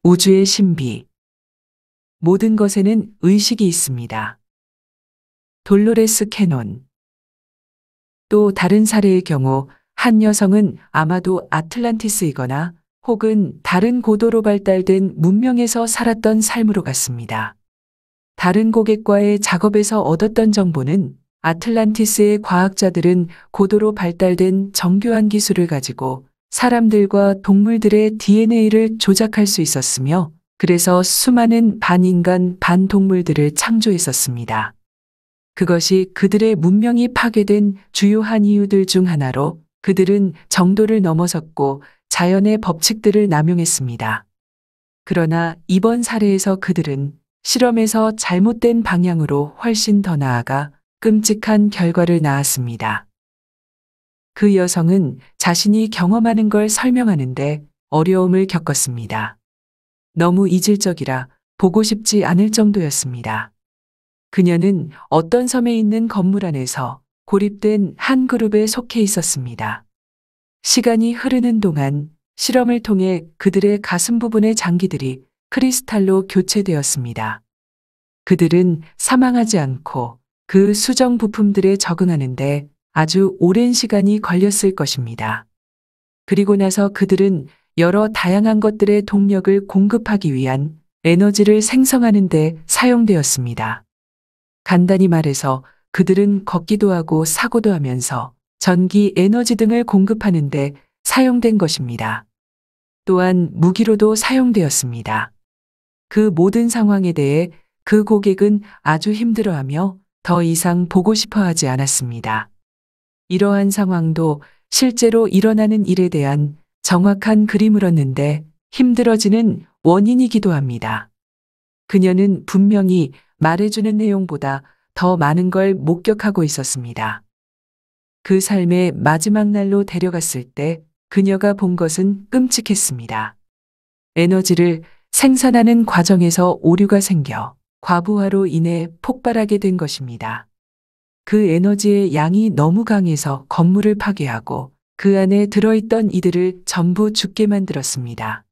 우주의 신비. 모든 것에는 의식이 있습니다. 돌로레스 캐논. 또 다른 사례의 경우 한 여성은 아마도 아틀란티스이거나 혹은 다른 고도로 발달된 문명에서 살았던 삶으로 갔습니다. 다른 고객과의 작업에서 얻었던 정보는 아틀란티스의 과학자들은 고도로 발달된 정교한 기술을 가지고 사람들과 동물들의 DNA를 조작할 수 있었으며, 그래서 수많은 반인간 반동물들을 창조했었습니다. 그것이 그들의 문명이 파괴된 주요한 이유들 중 하나로 그들은 정도를 넘어섰고 자연의 법칙들을 남용했습니다. 그러나 이번 사례에서 그들은 실험에서 잘못된 방향으로 훨씬 더 나아가 끔찍한 결과를 낳았습니다. 그 여성은 자신이 경험하는 걸 설명하는데 어려움을 겪었습니다. 너무 이질적이라 보고 싶지 않을 정도였습니다. 그녀는 어떤 섬에 있는 건물 안에서 고립된 한 그룹에 속해 있었습니다. 시간이 흐르는 동안 실험을 통해 그들의 가슴 부분의 장기들이 크리스탈로 교체되었습니다. 그들은 사망하지 않고 그 수정 부품들에 적응하는데 아주 오랜 시간이 걸렸을 것입니다. 그리고 나서 그들은 여러 다양한 것들의 동력을 공급하기 위한 에너지를 생성하는 데 사용되었습니다. 간단히 말해서 그들은 걷기도 하고 사고도 하면서 전기, 에너지 등을 공급하는 데 사용된 것입니다. 또한 무기로도 사용되었습니다. 그 모든 상황에 대해 그 고객은 아주 힘들어하며 더 이상 보고 싶어 하지 않았습니다. 이러한 상황도 실제로 일어나는 일에 대한 정확한 그림을 얻는데 힘들어지는 원인이기도 합니다. 그녀는 분명히 말해주는 내용보다 더 많은 걸 목격하고 있었습니다. 그 삶의 마지막 날로 데려갔을 때 그녀가 본 것은 끔찍했습니다. 에너지를 생산하는 과정에서 오류가 생겨 과부하로 인해 폭발하게 된 것입니다. 그 에너지의 양이 너무 강해서 건물을 파괴하고 그 안에 들어있던 이들을 전부 죽게 만들었습니다.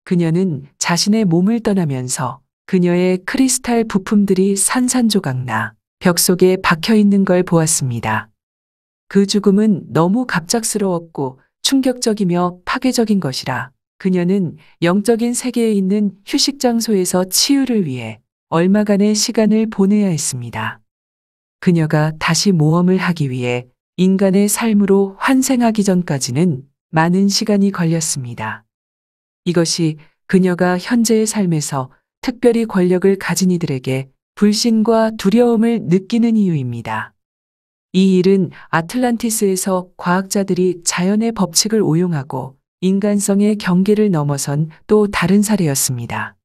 그녀는 자신의 몸을 떠나면서 그녀의 크리스탈 부품들이 산산조각나 벽 속에 박혀 있는 걸 보았습니다. 그 죽음은 너무 갑작스러웠고 충격적이며 파괴적인 것이라 그녀는 영적인 세계에 있는 휴식 장소에서 치유를 위해 얼마간의 시간을 보내야 했습니다. 그녀가 다시 모험을 하기 위해 인간의 삶으로 환생하기 전까지는 많은 시간이 걸렸습니다. 이것이 그녀가 현재의 삶에서 특별히 권력을 가진 이들에게 불신과 두려움을 느끼는 이유입니다. 이 일은 아틀란티스에서 과학자들이 자연의 법칙을 오용하고 인간성의 경계를 넘어선 또 다른 사례였습니다.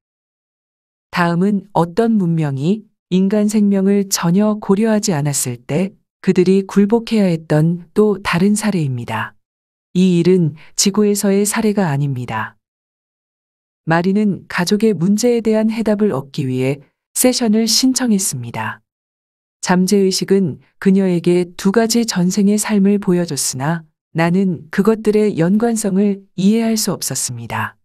다음은 어떤 문명이 인간 생명을 전혀 고려하지 않았을 때 그들이 굴복해야 했던 또 다른 사례입니다. 이 일은 지구에서의 사례가 아닙니다. 마리는 가족의 문제에 대한 해답을 얻기 위해 세션을 신청했습니다. 잠재의식은 그녀에게 두 가지 전생의 삶을 보여줬으나 나는 그것들의 연관성을 이해할 수 없었습니다.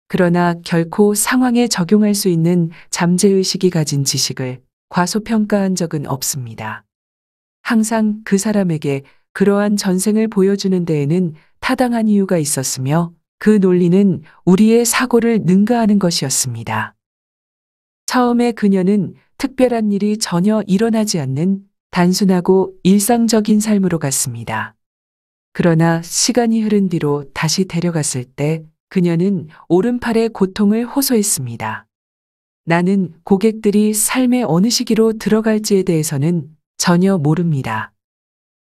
그러나 결코 상황에 적용할 수 있는 잠재의식이 가진 지식을 과소평가한 적은 없습니다. 항상 그 사람에게 그러한 전생을 보여주는 데에는 타당한 이유가 있었으며 그 논리는 우리의 사고를 능가하는 것이었습니다. 처음에 그녀는 특별한 일이 전혀 일어나지 않는 단순하고 일상적인 삶으로 갔습니다. 그러나 시간이 흐른 뒤로 다시 데려갔을 때 그녀는 오른팔의 고통을 호소했습니다. 나는 고객들이 삶의 어느 시기로 들어갈지에 대해서는 전혀 모릅니다.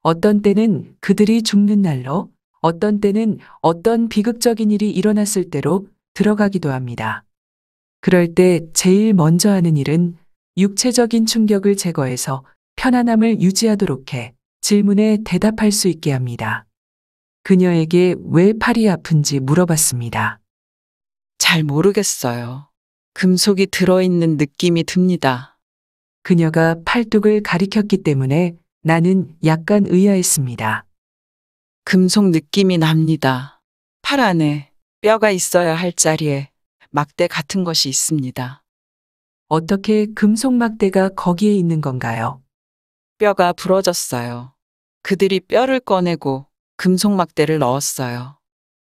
어떤 때는 그들이 죽는 날로, 어떤 때는 어떤 비극적인 일이 일어났을 때로 들어가기도 합니다. 그럴 때 제일 먼저 하는 일은 육체적인 충격을 제거해서 편안함을 유지하도록 해 질문에 대답할 수 있게 합니다. 그녀에게 왜 팔이 아픈지 물어봤습니다. 잘 모르겠어요. 금속이 들어있는 느낌이 듭니다. 그녀가 팔뚝을 가리켰기 때문에 나는 약간 의아했습니다. 금속 느낌이 납니다. 팔 안에 뼈가 있어야 할 자리에 막대 같은 것이 있습니다. 어떻게 금속 막대가 거기에 있는 건가요? 뼈가 부러졌어요. 그들이 뼈를 꺼내고 금속 막대를 넣었어요.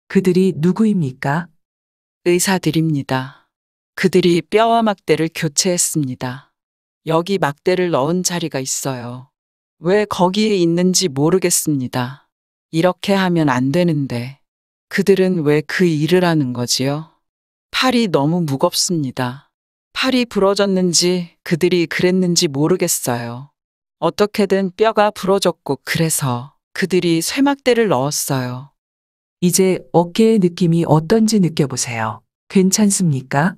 그들이 누구입니까? 의사들입니다. 그들이 뼈와 막대를 교체했습니다. 여기 막대를 넣은 자리가 있어요. 왜 거기에 있는지 모르겠습니다. 이렇게 하면 안 되는데 그들은 왜 그 일을 하는 거지요? 팔이 너무 무겁습니다. 팔이 부러졌는지 그들이 그랬는지 모르겠어요. 어떻게든 뼈가 부러졌고 그래서 그들이 쇠막대를 넣었어요. 이제 어깨의 느낌이 어떤지 느껴보세요. 괜찮습니까?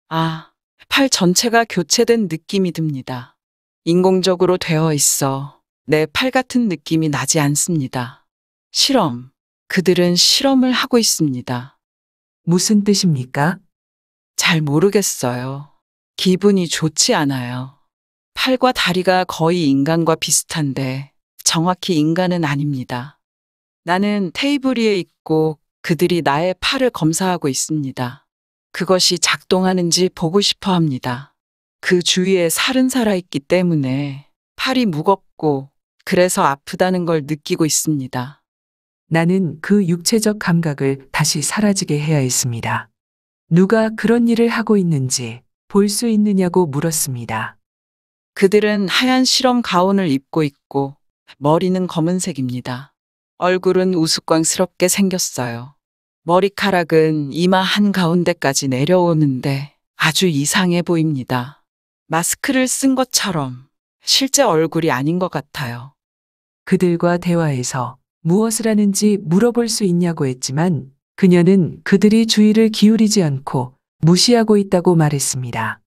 아, 팔 전체가 교체된 느낌이 듭니다. 인공적으로 되어 있어 내 팔 같은 느낌이 나지 않습니다. 실험. 그들은 실험을 하고 있습니다. 무슨 뜻입니까? 잘 모르겠어요. 기분이 좋지 않아요. 팔과 다리가 거의 인간과 비슷한데 정확히 인간은 아닙니다. 나는 테이블 위에 있고 그들이 나의 팔을 검사하고 있습니다. 그것이 작동하는지 보고 싶어 합니다. 그 주위에 살은 살아있기 때문에 팔이 무겁고 그래서 아프다는 걸 느끼고 있습니다. 나는 그 육체적 감각을 다시 사라지게 해야 했습니다. 누가 그런 일을 하고 있는지 볼 수 있느냐고 물었습니다. 그들은 하얀 실험 가운을 입고 있고 머리는 검은색입니다. 얼굴은 우스꽝스럽게 생겼어요. 머리카락은 이마 한가운데까지 내려오는데 아주 이상해 보입니다. 마스크를 쓴 것처럼 실제 얼굴이 아닌 것 같아요. 그들과 대화해서 무엇을 하는지 물어볼 수 있냐고 했지만 그녀는 그들이 주의를 기울이지 않고 무시하고 있다고 말했습니다.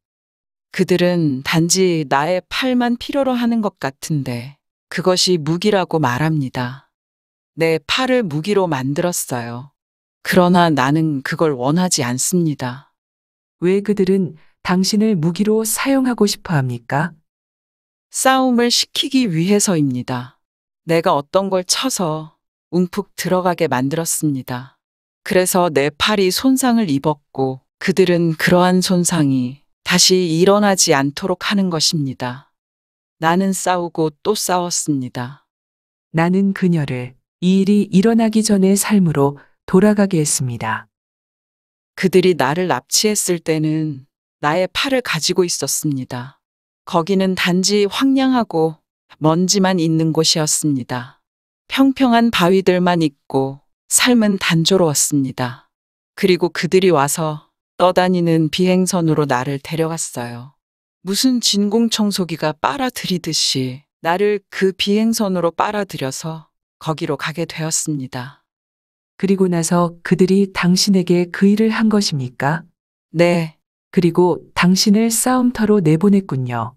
그들은 단지 나의 팔만 필요로 하는 것 같은데 그것이 무기라고 말합니다. 내 팔을 무기로 만들었어요. 그러나 나는 그걸 원하지 않습니다. 왜 그들은 당신을 무기로 사용하고 싶어 합니까? 싸움을 시키기 위해서입니다. 내가 어떤 걸 쳐서 움푹 들어가게 만들었습니다. 그래서 내 팔이 손상을 입었고 그들은 그러한 손상이 다시 일어나지 않도록 하는 것입니다. 나는 싸우고 또 싸웠습니다. 나는 그녀를 이 일이 일어나기 전의 삶으로 돌아가게 했습니다. 그들이 나를 납치했을 때는 나의 팔을 가지고 있었습니다. 거기는 단지 황량하고 먼지만 있는 곳이었습니다. 평평한 바위들만 있고 삶은 단조로웠습니다. 그리고 그들이 와서 떠다니는 비행선으로 나를 데려갔어요. 무슨 진공청소기가 빨아들이듯이 나를 그 비행선으로 빨아들여서 거기로 가게 되었습니다. 그리고 나서 그들이 당신에게 그 일을 한 것입니까? 네, 그리고 당신을 싸움터로 내보냈군요.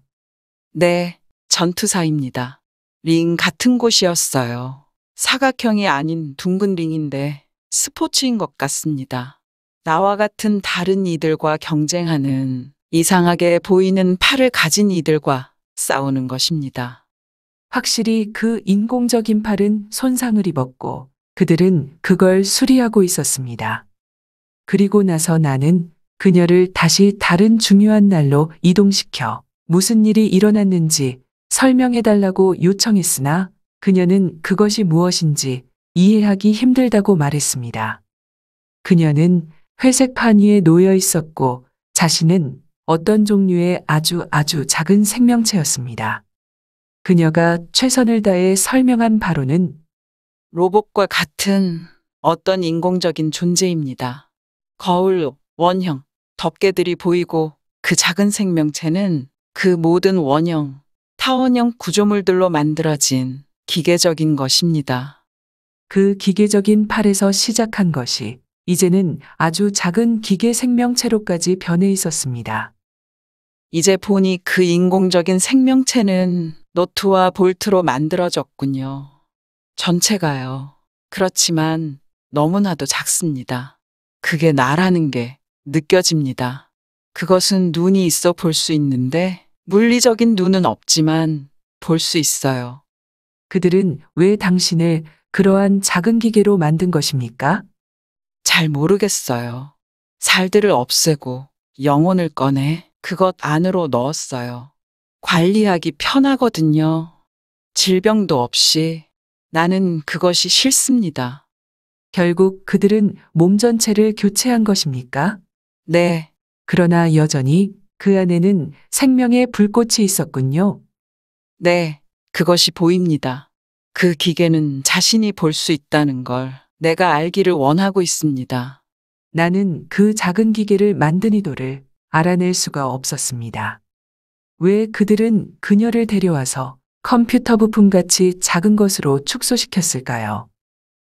네, 전투사입니다. 링 같은 곳이었어요. 사각형이 아닌 둥근 링인데 스포츠인 것 같습니다. 나와 같은 다른 이들과 경쟁하는 이상하게 보이는 팔을 가진 이들과 싸우는 것입니다. 확실히 그 인공적인 팔은 손상을 입었고 그들은 그걸 수리하고 있었습니다. 그리고 나서 나는 그녀를 다시 다른 중요한 날로 이동시켜 무슨 일이 일어났는지 설명해달라고 요청했으나 그녀는 그것이 무엇인지 이해하기 힘들다고 말했습니다. 그녀는 회색 판 위에 놓여 있었고 자신은 어떤 종류의 아주 작은 생명체였습니다. 그녀가 최선을 다해 설명한 바로는 로봇과 같은 어떤 인공적인 존재입니다. 거울, 원형, 덮개들이 보이고 그 작은 생명체는 그 모든 원형, 타원형 구조물들로 만들어진 기계적인 것입니다. 그 기계적인 팔에서 시작한 것이 이제는 아주 작은 기계 생명체로까지 변해 있었습니다. 이제 보니 그 인공적인 생명체는 너트와 볼트로 만들어졌군요. 전체가요. 그렇지만 너무나도 작습니다. 그게 나라는 게 느껴집니다. 그것은 눈이 있어 볼 수 있는데 물리적인 눈은 없지만 볼 수 있어요. 그들은 왜 당신을 그러한 작은 기계로 만든 것입니까? 잘 모르겠어요. 살들을 없애고 영혼을 꺼내 그것 안으로 넣었어요. 관리하기 편하거든요. 질병도 없이. 나는 그것이 싫습니다. 결국 그들은 몸 전체를 교체한 것입니까? 네, 그러나 여전히 그 안에는 생명의 불꽃이 있었군요. 네, 그것이 보입니다. 그 기계는 자신이 볼 수 있다는 걸 내가 알기를 원하고 있습니다. 나는 그 작은 기계를 만든 의도를 알아낼 수가 없었습니다. 왜 그들은 그녀를 데려와서 컴퓨터 부품같이 작은 것으로 축소시켰을까요?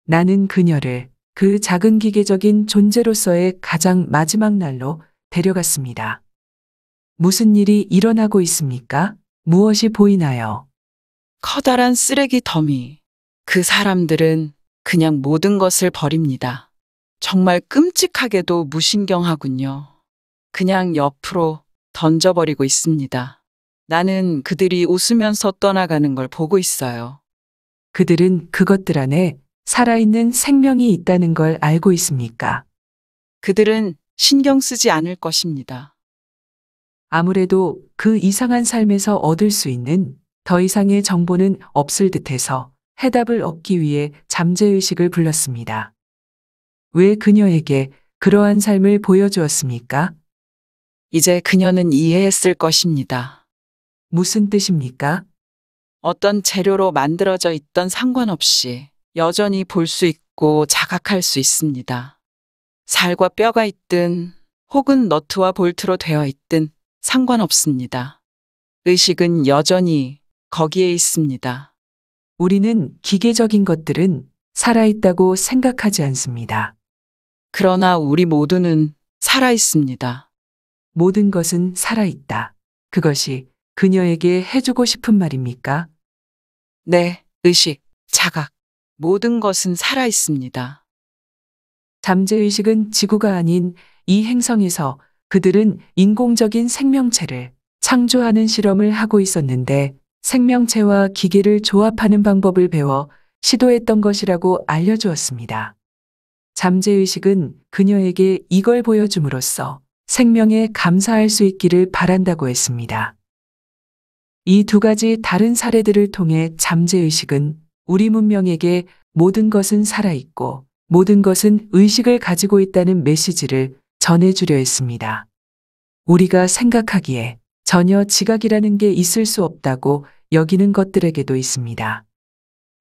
나는 그녀를 그 작은 기계적인 존재로서의 가장 마지막 날로 데려갔습니다. 무슨 일이 일어나고 있습니까? 무엇이 보이나요? 커다란 쓰레기 더미. 그 사람들은 그냥 모든 것을 버립니다. 정말 끔찍하게도 무신경하군요. 그냥 옆으로 던져버리고 있습니다. 나는 그들이 웃으면서 떠나가는 걸 보고 있어요. 그들은 그것들 안에 살아있는 생명이 있다는 걸 알고 있습니까? 그들은 신경 쓰지 않을 것입니다. 아무래도 그 이상한 삶에서 얻을 수 있는 더 이상의 정보는 없을 듯해서 해답을 얻기 위해 잠재의식을 불렀습니다. 왜 그녀에게 그러한 삶을 보여주었습니까? 이제 그녀는 이해했을 것입니다. 무슨 뜻입니까? 어떤 재료로 만들어져 있던 상관없이 여전히 볼 수 있고 자각할 수 있습니다. 살과 뼈가 있든 혹은 너트와 볼트로 되어 있든 상관없습니다. 의식은 여전히 거기에 있습니다. 우리는 기계적인 것들은 살아있다고 생각하지 않습니다. 그러나 우리 모두는 살아 있습니다. 모든 것은 살아있다. 그것이 그녀에게 해주고 싶은 말입니까? 네, 의식, 자각, 모든 것은 살아 있습니다. 잠재의식은 지구가 아닌 이 행성에서 그들은 인공적인 생명체를 창조하는 실험을 하고 있었는데 생명체와 기계를 조합하는 방법을 배워 시도했던 것이라고 알려주었습니다. 잠재의식은 그녀에게 이걸 보여줌으로써 생명에 감사할 수 있기를 바란다고 했습니다. 이 두 가지 다른 사례들을 통해 잠재의식은 우리 문명에게 모든 것은 살아있고 모든 것은 의식을 가지고 있다는 메시지를 전해주려 했습니다. 우리가 생각하기에 전혀 지각이라는 게 있을 수 없다고 여기는 것들에게도 있습니다.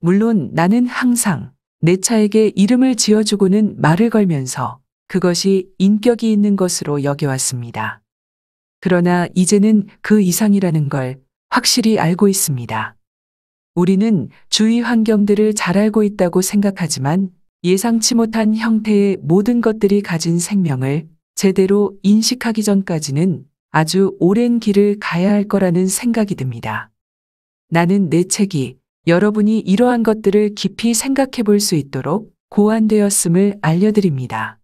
물론 나는 항상 내 차에게 이름을 지어주고는 말을 걸면서 그것이 인격이 있는 것으로 여겨왔습니다. 그러나 이제는 그 이상이라는 걸 확실히 알고 있습니다. 우리는 주위 환경들을 잘 알고 있다고 생각하지만 예상치 못한 형태의 모든 것들이 가진 생명을 제대로 인식하기 전까지는 아주 오랜 길을 가야 할 거라는 생각이 듭니다. 나는 내 책이 여러분이 이러한 것들을 깊이 생각해 볼 수 있도록 고안되었음을 알려드립니다.